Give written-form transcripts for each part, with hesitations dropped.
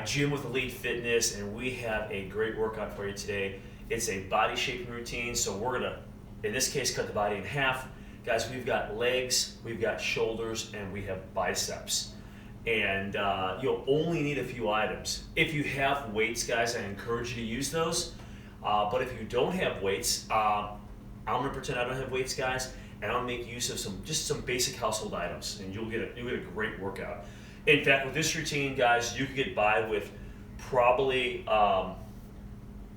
Jim with Elite Fitness, and we have a great workout for you today. It's a body shaping routine, so we're gonna, in this case, cut the body in half. Guys, we've got legs, we've got shoulders, and we have biceps. And you'll only need a few items. If you have weights, guys, I encourage you to use those. But if you don't have weights, I'm gonna pretend I don't have weights, guys, and I'll make use of some basic household items, and you'll get a great workout. In fact, with this routine, guys, you could get by with probably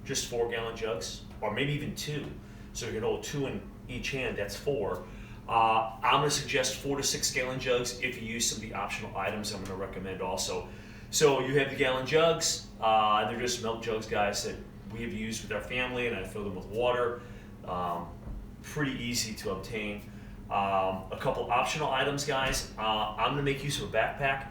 just 4-gallon jugs, or maybe even 2. So you can hold 2 in each hand, that's 4. I'm going to suggest 4 to 6-gallon jugs if you use some of the optional items I'm going to recommend also. So you have the gallon jugs, and they're just milk jugs, guys, that we have used with our family, and I fill them with water. Pretty easy to obtain. A couple optional items, guys. I'm going to make use of a backpack.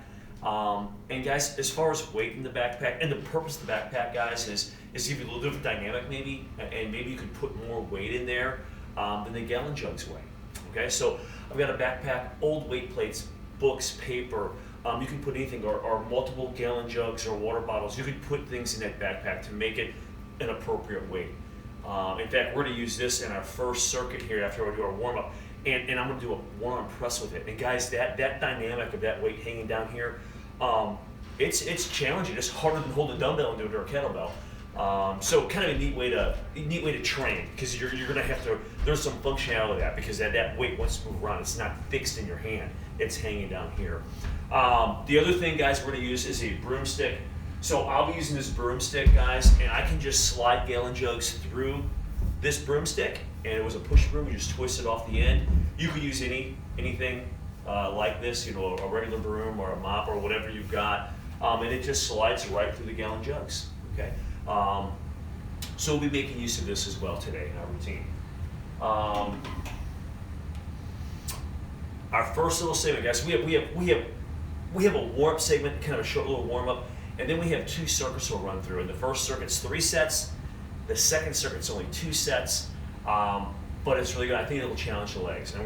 And guys, as far as weight in the backpack, and the purpose of the backpack, guys, is to give you a little different dynamic maybe, and maybe you could put more weight in there than the gallon jugs weigh. Okay, so I've got a backpack, old weight plates, books, paper. You can put anything, or multiple gallon jugs or water bottles. You could put things in that backpack to make it an appropriate weight. In fact, we're going to use this in our first circuit here after we do our warm-up. And I'm going to do a one-arm press with it. And guys, that dynamic of that weight hanging down here, it's challenging. It's harder than holding a dumbbell and doing it or a kettlebell. So kind of a neat way to train, because you're going to have to. There's some functionality to that, because that weight wants to move around. It's not fixed in your hand. It's hanging down here. The other thing, guys, we're going to use is a broomstick. So I'll be using this broomstick, guys, and I can just slide gallon jugs through this broomstick. And it was a push broom, you just twist it off the end. You could use anything like this, a regular broom or a mop or whatever you've got, and it just slides right through the gallon jugs. Okay, so we'll be making use of this as well today in our routine. Our first little segment, guys, we have a warm-up segment, kind of a short little warm-up, and then we have 2 circuits we'll run through. And the first circuit's 3 sets, the second circuit's only 2 sets. But it's really good. I think it'll challenge the legs. And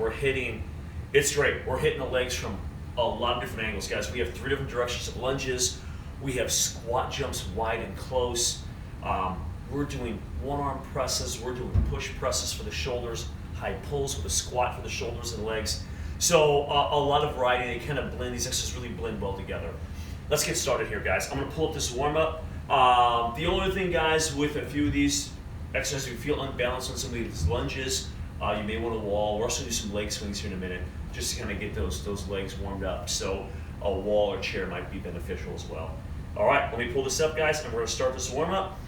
it's great. We're hitting the legs from a lot of different angles, guys. We have 3 different directions of lunges. We have squat jumps wide and close. We're doing one-arm presses. We're doing push presses for the shoulders, high pulls with a squat for the shoulders and legs. So a lot of variety. They kind of blend. These exercises really blend well together. Let's get started here, guys. I'm going to pull up this warm-up. The only thing, guys, with a few of these exercises, if you feel unbalanced on some of these lunges, you may want a wall. We're also going to do some leg swings here in a minute, just to kind of get those legs warmed up. So a wall or chair might be beneficial as well. All right, let me pull this up, guys, and we're going to start this warm up.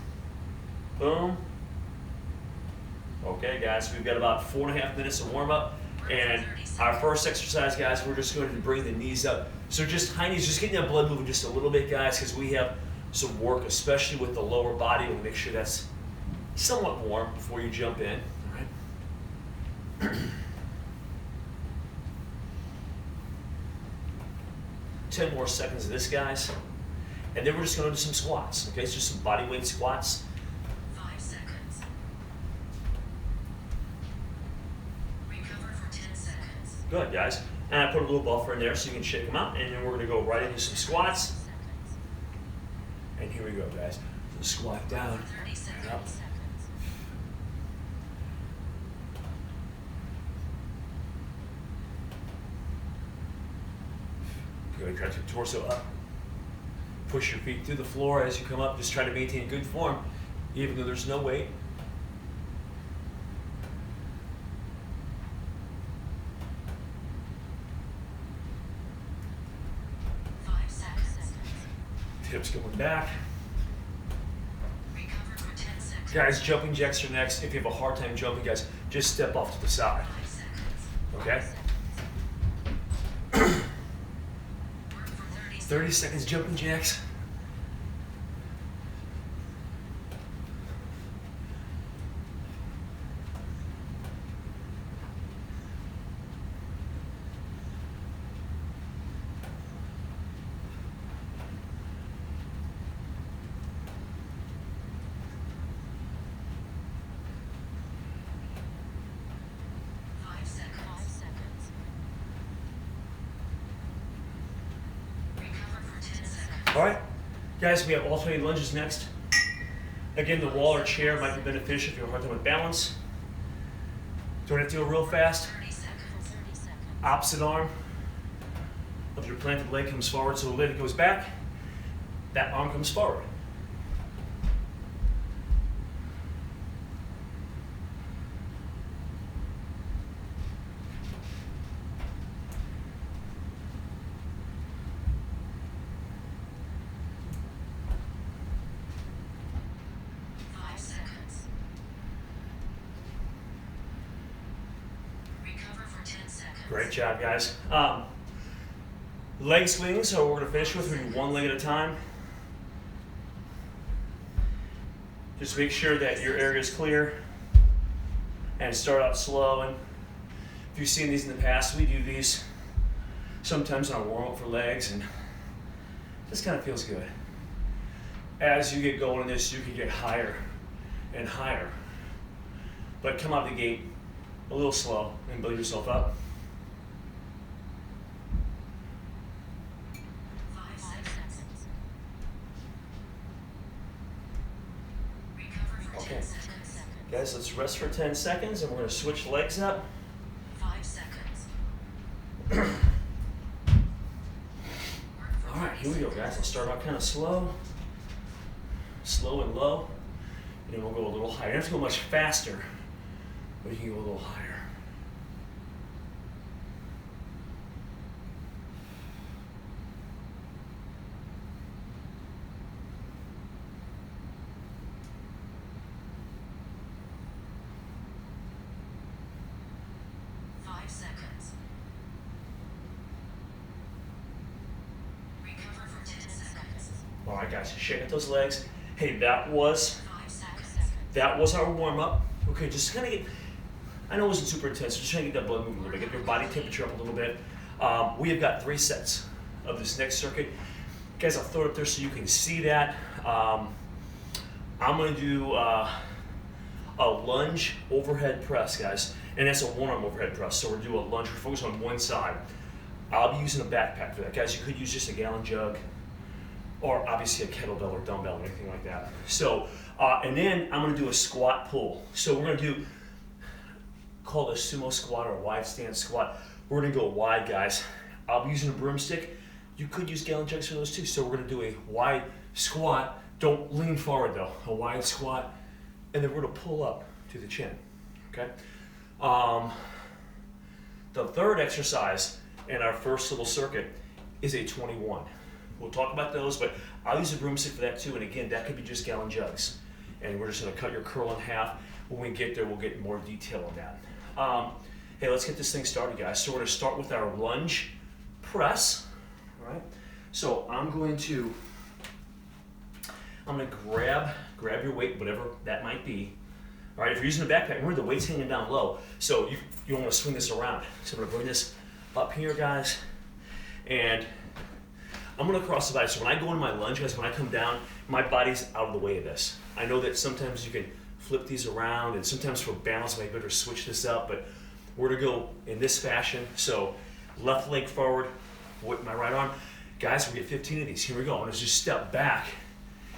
Boom. Okay, guys, we've got about 4.5 minutes of warm up. And our first exercise, guys, we're just going to bring the knees up. So just high knees, just getting that blood moving just a little bit, guys, because we have some work, especially with the lower body. We'll make sure that's somewhat warm before you jump in. All right. 10 more seconds of this, guys. And then we're just going to do some squats. Okay, it's just some body weight squats. 5 seconds. Recover for 10 seconds. Good, guys. And I put a little buffer in there so you can shake them out. And then we're going to go right into some squats. And here we go, guys. So squat down. 30 seconds. Up. Good, drive your torso up. Push your feet through the floor as you come up. Just try to maintain good form, even though there's no weight. Hips going back. Recover for 10 seconds. Guys, jumping jacks are next. If you have a hard time jumping, guys, just step off to the side. 5 seconds. Okay? 5 seconds. Work for 30 seconds. 30 seconds jumping jacks. All right, Guys, we have alternating lunges next. Again, the wall or chair might be beneficial if you have a hard time with balance. Don't have to go real fast. 30 seconds. 30 seconds. Opposite arm of your planted leg comes forward, so the leg goes back. That arm comes forward. Great job, guys. Leg swings, so we're going to finish with. We do one leg at a time. Just make sure that your area is clear and start out slow. And if you've seen these in the past, we do these sometimes on a warm-up for legs, and this kind of feels good. As you get going in this, you can get higher and higher, but come out of the gate a little slow and build yourself up. Okay, guys, let's rest for 10 seconds and we're going to switch legs up. 5 seconds. All right, here we go, guys. Let's start out kind of slow and low, and then we'll go a little higher. You don't have to go much faster, but you can go a little higher. All right, guys, shake out those legs. Hey, that was our warm up. Okay, just kind of get, I know it wasn't super intense, just trying to get that blood moving a little bit, get your body temperature up a little bit. We have got 3 sets of this next circuit. Guys, I'll throw it up there so you can see that. I'm gonna do a lunge overhead press, guys, and that's a one-arm overhead press. So we're gonna do a lunge, we're focused on one side. I'll be using a backpack for that. Guys, you could use just a gallon jug, or obviously a kettlebell or dumbbell or anything like that. So, and then I'm gonna do a squat pull. So we're gonna do, called a sumo squat or a wide stance squat. We're gonna go wide, guys. I'll be using a broomstick. You could use gallon jugs for those too. So we're gonna do a wide squat. Don't lean forward though. A wide squat, and then we're gonna pull up to the chin, okay? The third exercise in our first little circuit is a 21. We'll talk about those, but I'll use a broomstick for that too. And again, that could be just gallon jugs. And we're just gonna cut your curl in half. When we get there, we'll get more detail on that. Hey, let's get this thing started, guys. So we're gonna start with our lunge press, all right? So I'm gonna grab your weight, whatever that might be. All right, if you're using a backpack, remember the weight's hanging down low. So you don't wanna swing this around. So I'm gonna bring this up here, guys. And I'm gonna cross the body. So when I go into my lunge, guys, when I come down, my body's out of the way of this. I know that sometimes you can flip these around, and sometimes for balance, I might better switch this up, but we're gonna go in this fashion. So left leg forward with my right arm. Guys, we get 15 of these. Here we go. I'm gonna just step back,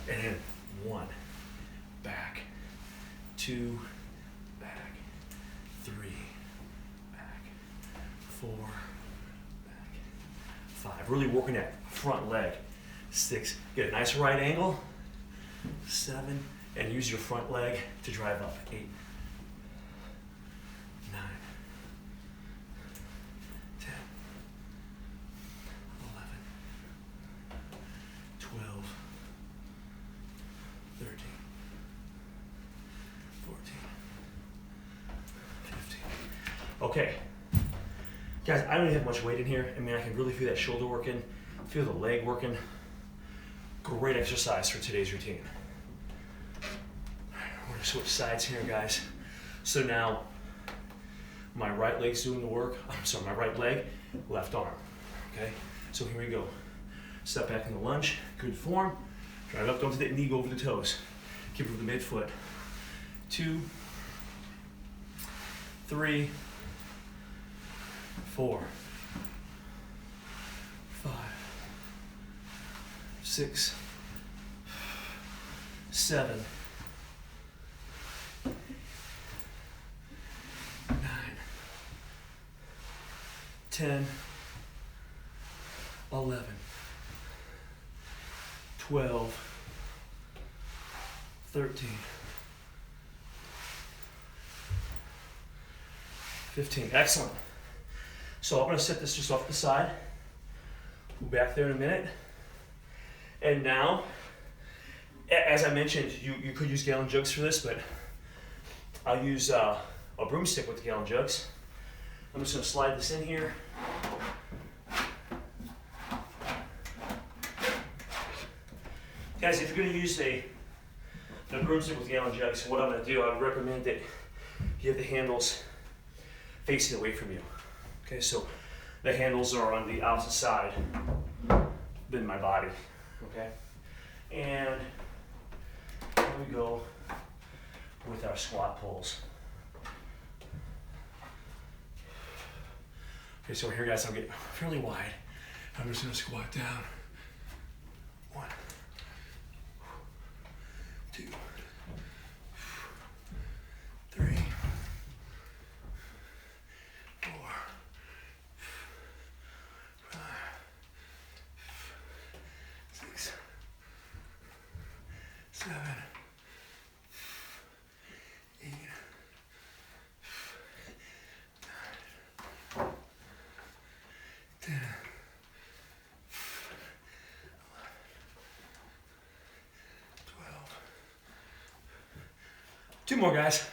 and then 1, back, 2, back, 3, back, 4, back, 5. Really working that front leg. 6, get a nice right angle. 7, and use your front leg to drive up. 8, 9, 10, 11, 12, 13, 14, 15. Okay. Guys, I don't even have much weight in here. I mean, I can really feel that shoulder working, feel the leg working. Great exercise for today's routine. We're gonna switch sides here, guys. So now, my right leg's doing the work. I'm sorry, my right leg, left arm, okay? So here we go. Step back in the lunge, good form. Drive up, don't let the knee go over the toes. Keep it with the midfoot. 2, 3, 4, 5, 6, 7, 9, 10, 11, 12, 13, 15. Excellent. So I'm going to set this just off to the side. We'll be back there in a minute. And now, as I mentioned, you could use gallon jugs for this, but I'll use a broomstick with the gallon jugs. I'm just going to slide this in here. Guys, if you're going to use the broomstick with gallon jugs, what I'm going to do, I would recommend that you have the handles facing away from you. Okay, so the handles are on the opposite side than my body. Okay, and here we go with our squat pulls. Okay, so here, guys, I'll get fairly wide. I'm just going to squat down. 1, 2, 3, 4, 5, 6, 7, 8, 9, 10, 12. 2 more, guys.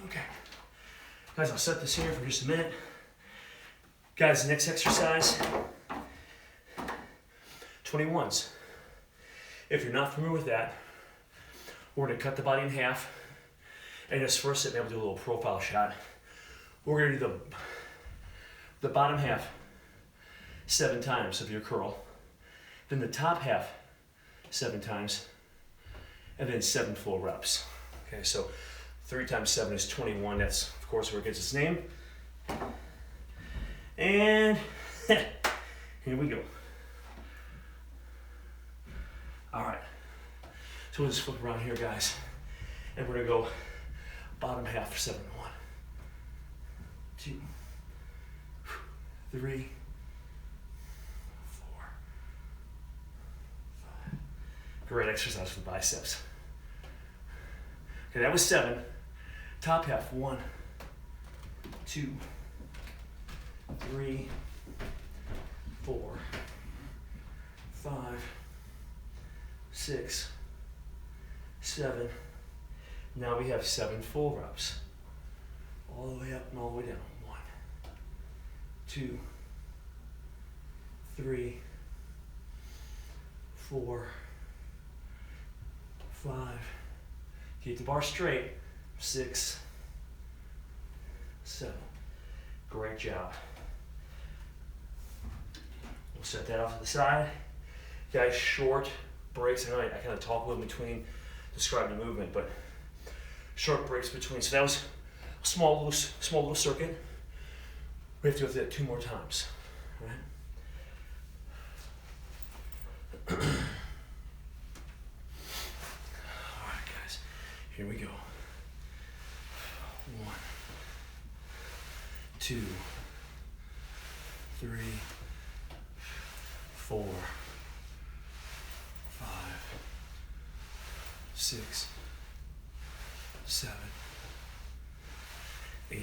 Okay. Guys, I'll set this here for just a minute. Guys, the next exercise, 21s. If you're not familiar with that, we're going to cut the body in half. And this first set, maybe we'll do a little profile shot. We're going to do the bottom half 7 times of your curl. Then the top half 7 times. And then 7 full reps. Okay, so 3 times 7 is 21. That's, of course, where it gets its name. And here we go. All right. So we'll just flip around here, guys. And we're going to go bottom half for 7. 1, 2, 3, 4, 5. Great exercise for the biceps. Okay, that was 7. Top half, 1, 2, 3, 4, 5, 6, 7. Now we have 7 full reps. All the way up and all the way down. 1, 2, 3, 4, 5. Keep the bar straight. 6, 7. Great job. We'll set that off to the side. Guys, short breaks. I know I kind of talk a little between describing the movement, but short breaks between. So that was a small little circuit. We have to go through that 2 more times. All right? All right, guys. Here we go. 1, 2, 3, 4, 5, 6, 7, 8,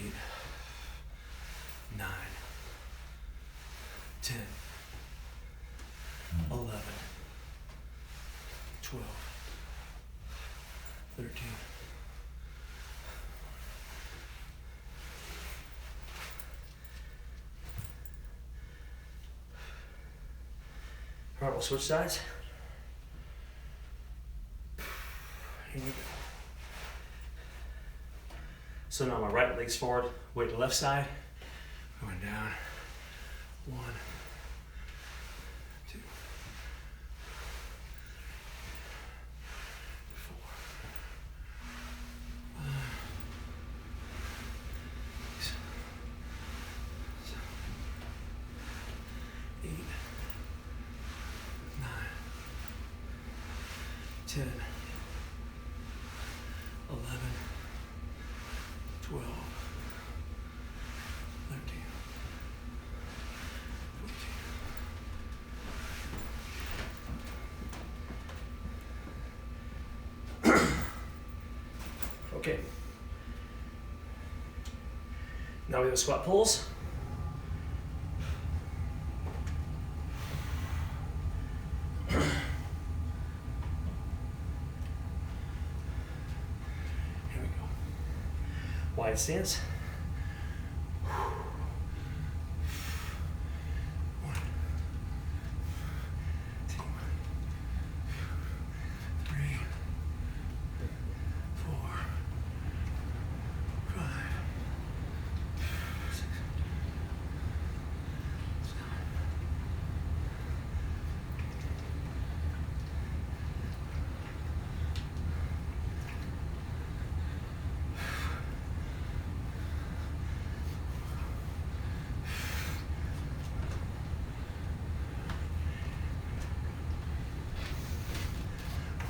9, 10, 11, 12, 13. All right, we'll switch sides. Here we go. So now my right leg's forward, weight to the left side, going down. 1, 2, 4, 5, 6, 7, 8, 9, 10, 11, 12, 13, 14. Okay. Now we have squat pulls. Wide stance. 1, 2, 3, 4, 5, 6, 7.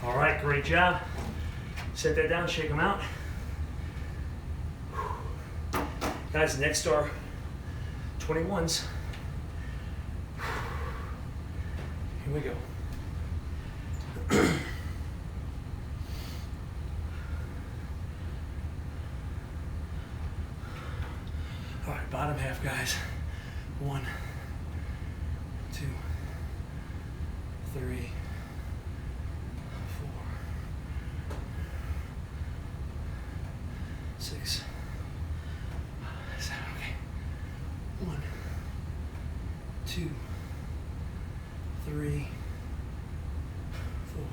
All right, great job. Set that down, shake them out. Guys, next are 21s. Here we go. All right, bottom half, guys. 1, 2, 3, 4, 6, 7. Okay. 1, 2, 3, 4,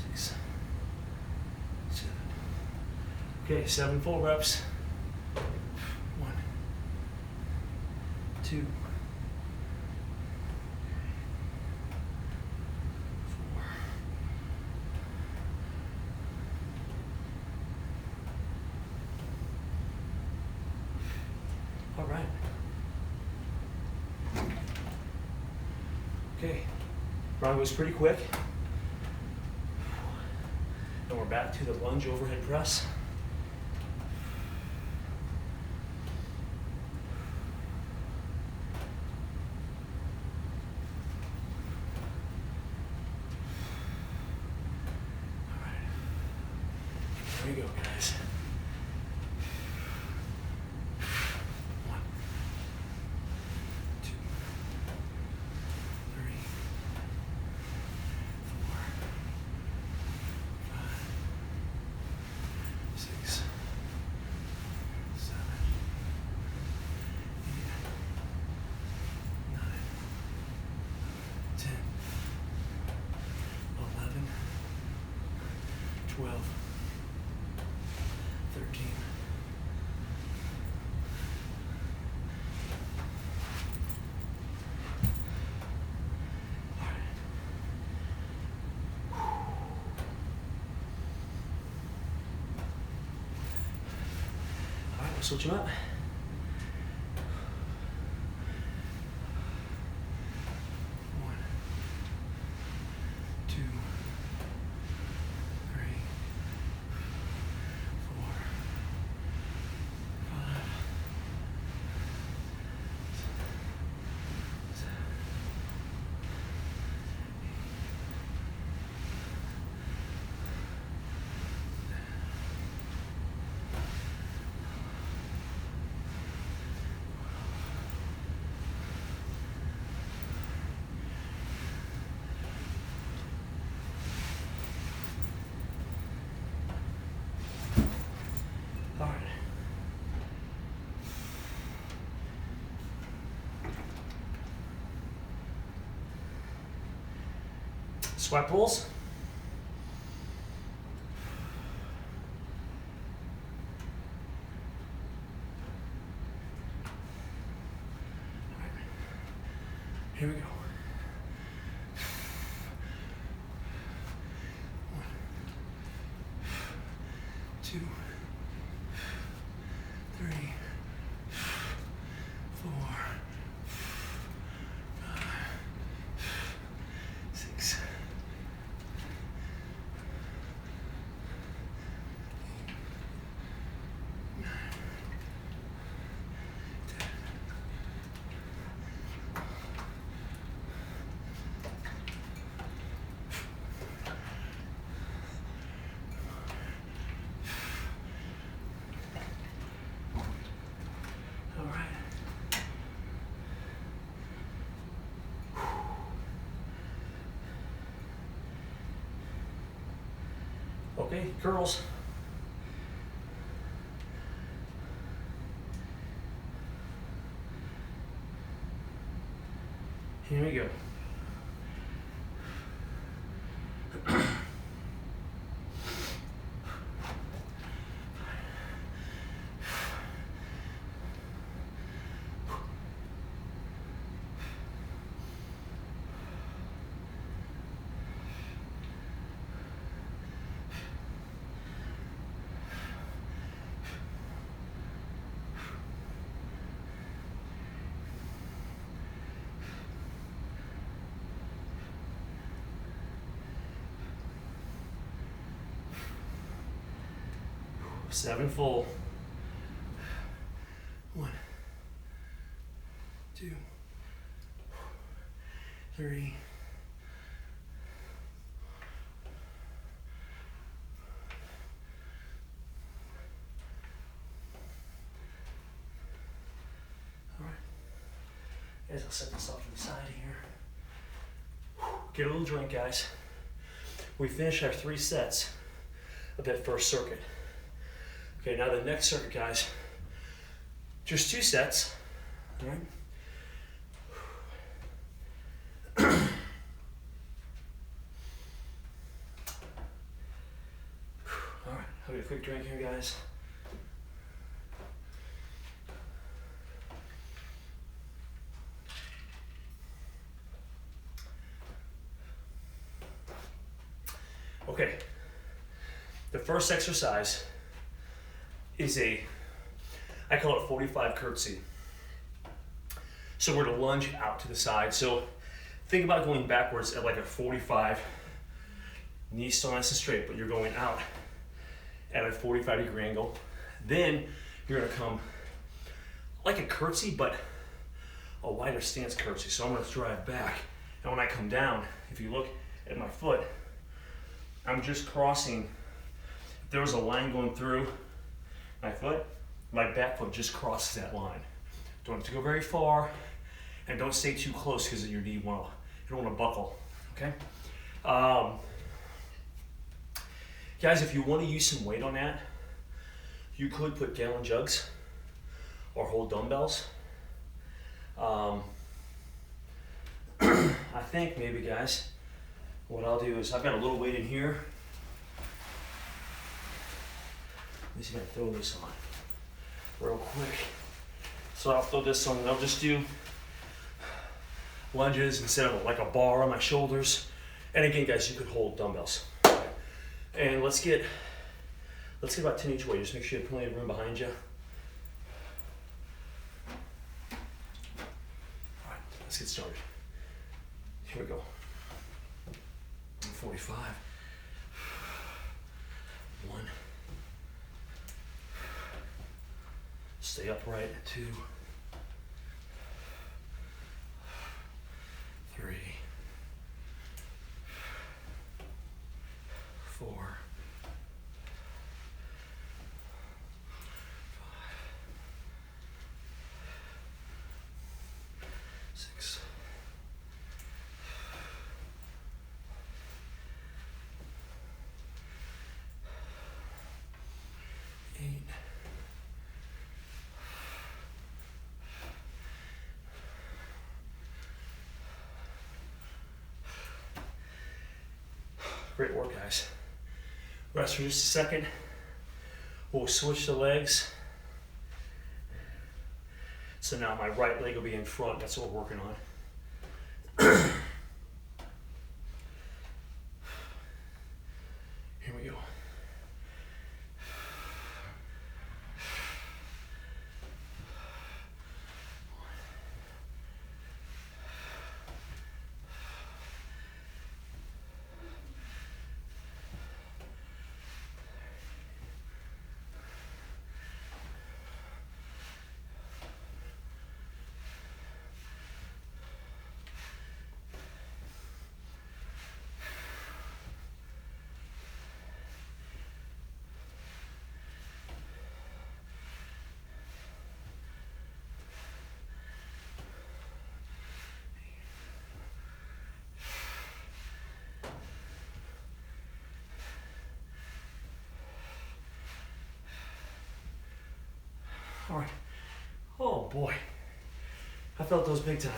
5, 6, 7. Okay, 7 full reps. 1, 2, 4, All right. Okay, round goes pretty quick. And we're back to the lunge overhead press. all right. Here we go, guys. 1, 2, 3, 4, 5, 6, 7, 8, 9, 10, 11, 12, 13. All right. All right, we'll switch them up. 1, 2, 3, 4, 5, 7, 8. All right. Squat pulls. Here we go. 1, 2, 3, 4, 5, Okay, curls. Here we go. Seven full. 1, 2, 3. All right. Guys, I'll set this off to the side here. Get a little drink, guys. We finished our 3 sets of that first circuit. Okay, now the next circuit, guys, just 2 sets, all right? All right, I'll get a quick drink here, guys. Okay, the first exercise is I call it 45 curtsy. So we're to lunge out to the side. So think about going backwards at like a 45, knees still nice and straight, but you're going out at a 45-degree angle. Then you're gonna come like a curtsy, but a wider stance curtsy. So I'm gonna drive back. And when I come down, if you look at my foot, I'm just crossing. If there was a line going through my foot, my back foot just crosses that line. Don't have to go very far, and don't stay too close because your knee you don't want to buckle, okay? Guys, if you want to use some weight on that, you could put gallon jugs or hold dumbbells. I think maybe, guys, what I'll do is I've got a little weight in here. I'm just gonna throw this on real quick. So I'll throw this on and I'll just do lunges instead of like a bar on my shoulders. And again, guys, you could hold dumbbells. And let's get about 10 each way. Just make sure you have plenty of room behind you. All right, let's get started. Here we go. 45. 1. Stay upright. 2. 3. 4. 5. 6. 8. Great work, guys. Rest for just a second. We'll switch the legs. So now my right leg will be in front. That's what we're working on. Here we go. All right. Oh boy. I felt those big time.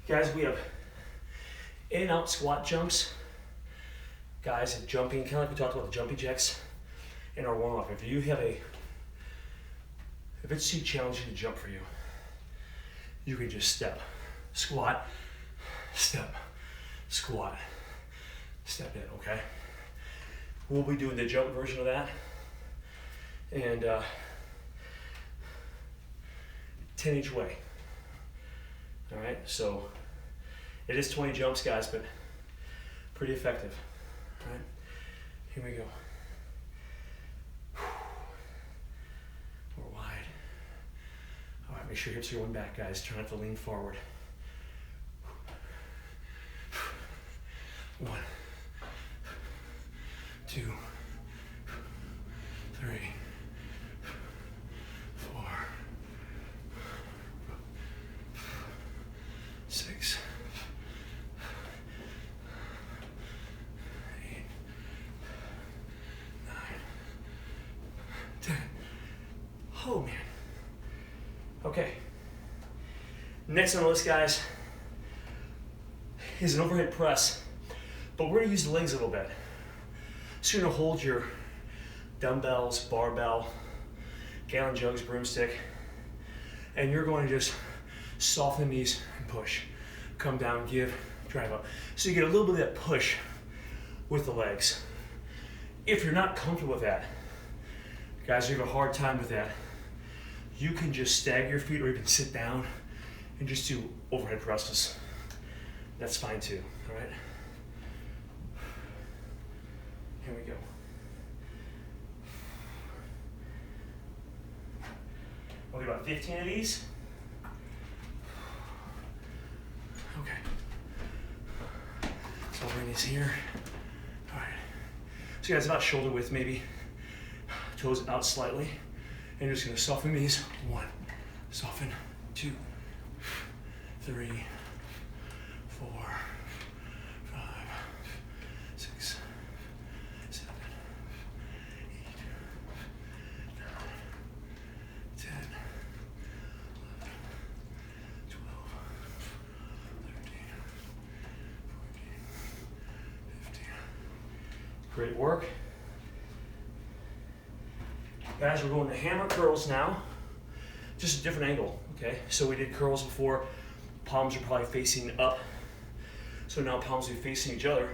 Guys, we have in and out squat jumps. Guys, jumping, kind of like we talked about the jumpy jacks in our warm-up. If it's too challenging to jump for you, you can just step, squat, step, squat, step in, okay? We'll be doing the jump version of that. And 10 each way. All right, so it is 20 jumps, guys, but pretty effective. All right, here we go. More wide. All right, make sure your hips are going back, guys. Try not to lean forward. 1, 2, 3, 4, 6, 8, 9, 10. Oh man. Okay. Next on the list, guys, is an overhead press, but we're gonna use the legs a little bit. So you're gonna hold your dumbbells, barbell, gallon jugs, broomstick, and you're going to just soften the knees and push. Come down, give, drive up. So you get a little bit of that push with the legs. If you're not comfortable with that, guys, you have a hard time with that, you can just stagger your feet or even sit down and just do overhead presses. That's fine too, all right? Here we go. We'll do about 15 of these. Okay. So I'll bring these here. All right. So you guys, about shoulder width maybe. Toes out slightly. And you're just gonna soften these. 1, soften, 2, 3, 4, 5, 6, 7, 8, 9, 10, 11, 12, 13, 14, 15. Great work. Guys, we're going to hammer curls now. Just a different angle, okay? So we did curls before. Palms are probably facing up. So now palms will be facing each other.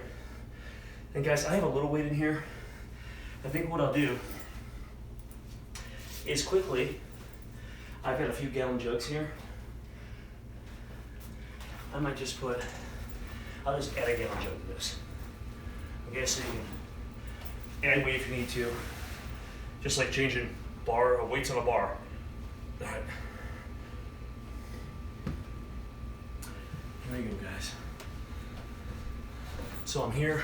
And guys, I have a little weight in here. I think what I'll do is quickly, I've got a few gallon jugs here. I might just I'll just add a gallon jug to this. Okay, so you can add weight if you need to. Just like changing weights on a bar. All right. Here we go, guys. So I'm here,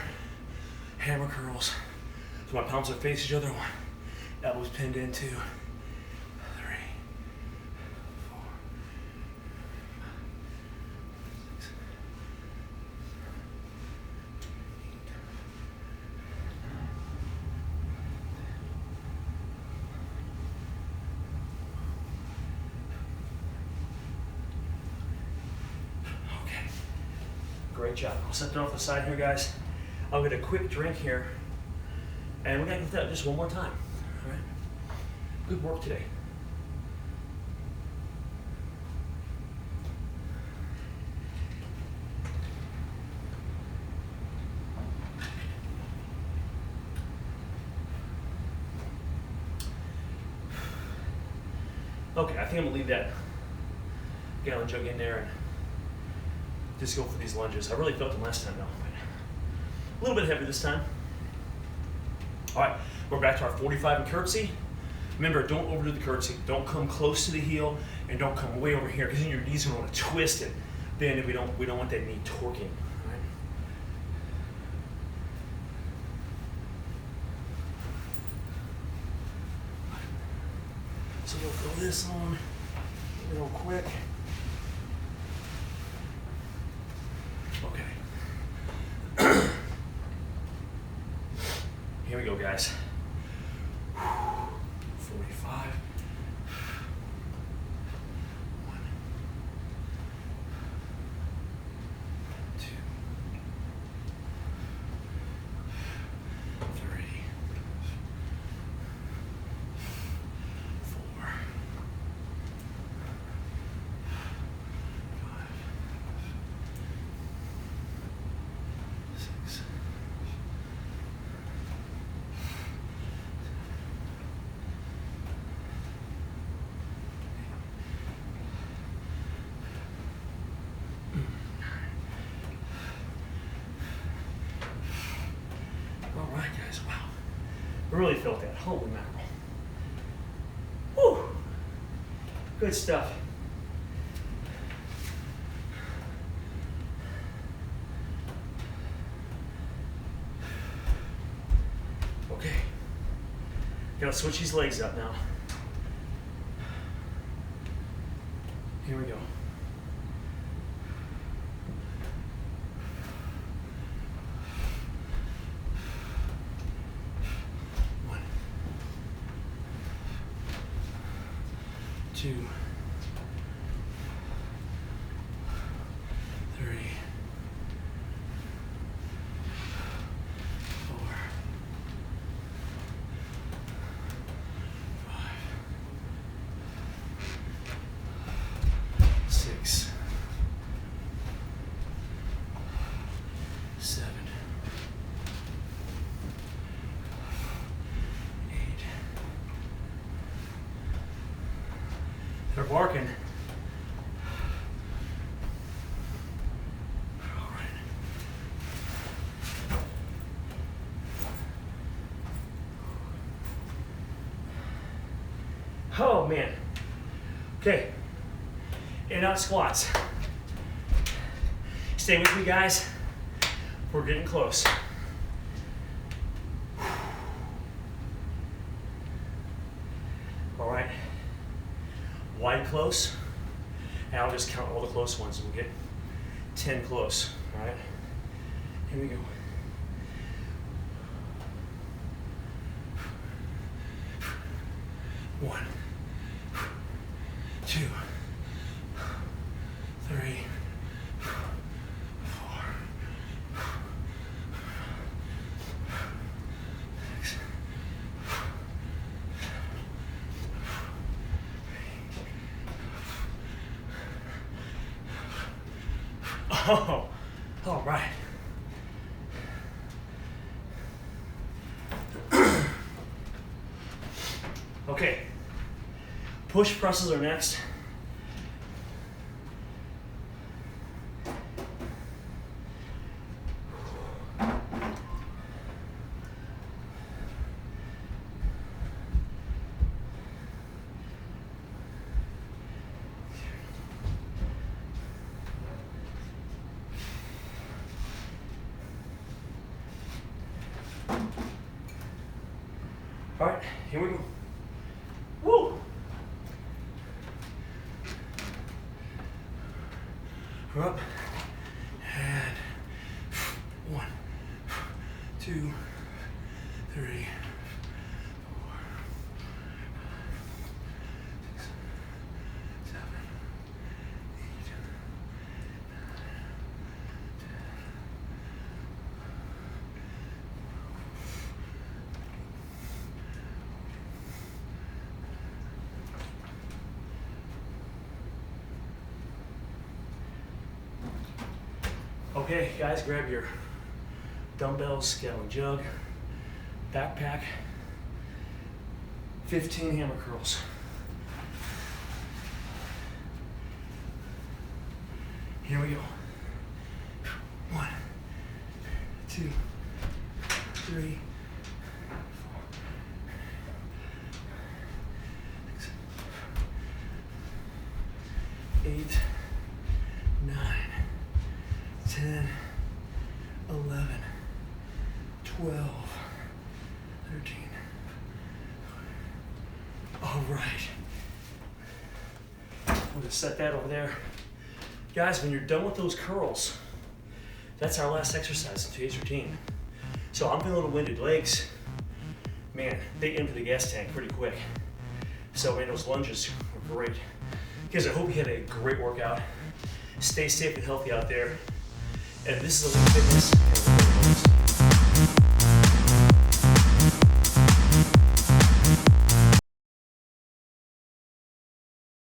hammer curls. So my palms are face each other. 1, elbows pinned in, 2, 3, 4, 5, 6, 8, 9. Okay. Great job. I'll set that off the side here, guys. I'll get a quick drink here. And we're gonna get that just one more time, all right? Good work today. Okay, I think I'm gonna leave that gallon jug in there and just go for these lunges. I really felt them last time though, but a little bit heavy this time. All right, we're back to our 45 and curtsy. Remember, don't overdo the curtsy. Don't come close to the heel, and don't come way over here, because then your knees are going to twist it. Then we don't want that knee torquing. All right? So we'll throw this on real quick. Okay. guys. 45. 1, 2, 3, 4, 5, 6. All right, guys. Wow, really felt that. Holy mackerel! Woo! Good stuff. Okay, gotta switch these legs up now. Here we go. One, 2, 3, 4, 5, 6, 7, 8. They're barking. All right. Oh man. Okay. In and out squats. Stay with me, guys. We're getting close. All right. Wide close. And I'll just count all the close ones. We'll get 10 close. All right. Here we go. One, 2, 3, 4, 6, 7. Oh, all right. Okay, push presses are next. All right, here we go. Woo! We're up. And 1, 2, 3, 4, 6, 7, 8, 9, 10. Okay, guys, grab your dumbbells, gallon jug, backpack, 15 hammer curls. Here we go. 1, 2, 3, 4, 6, 8, 9, 10, 11, 12, 13. All right. We'll just set that over there. Guys, when you're done with those curls, that's our last exercise in today's routine. So I'm feeling a little winded. Legs, man, they empty the gas tank pretty quick. So man, those lunges were great. Guys, I hope you had a great workout. Stay safe and healthy out there. And this is Elite Fitness.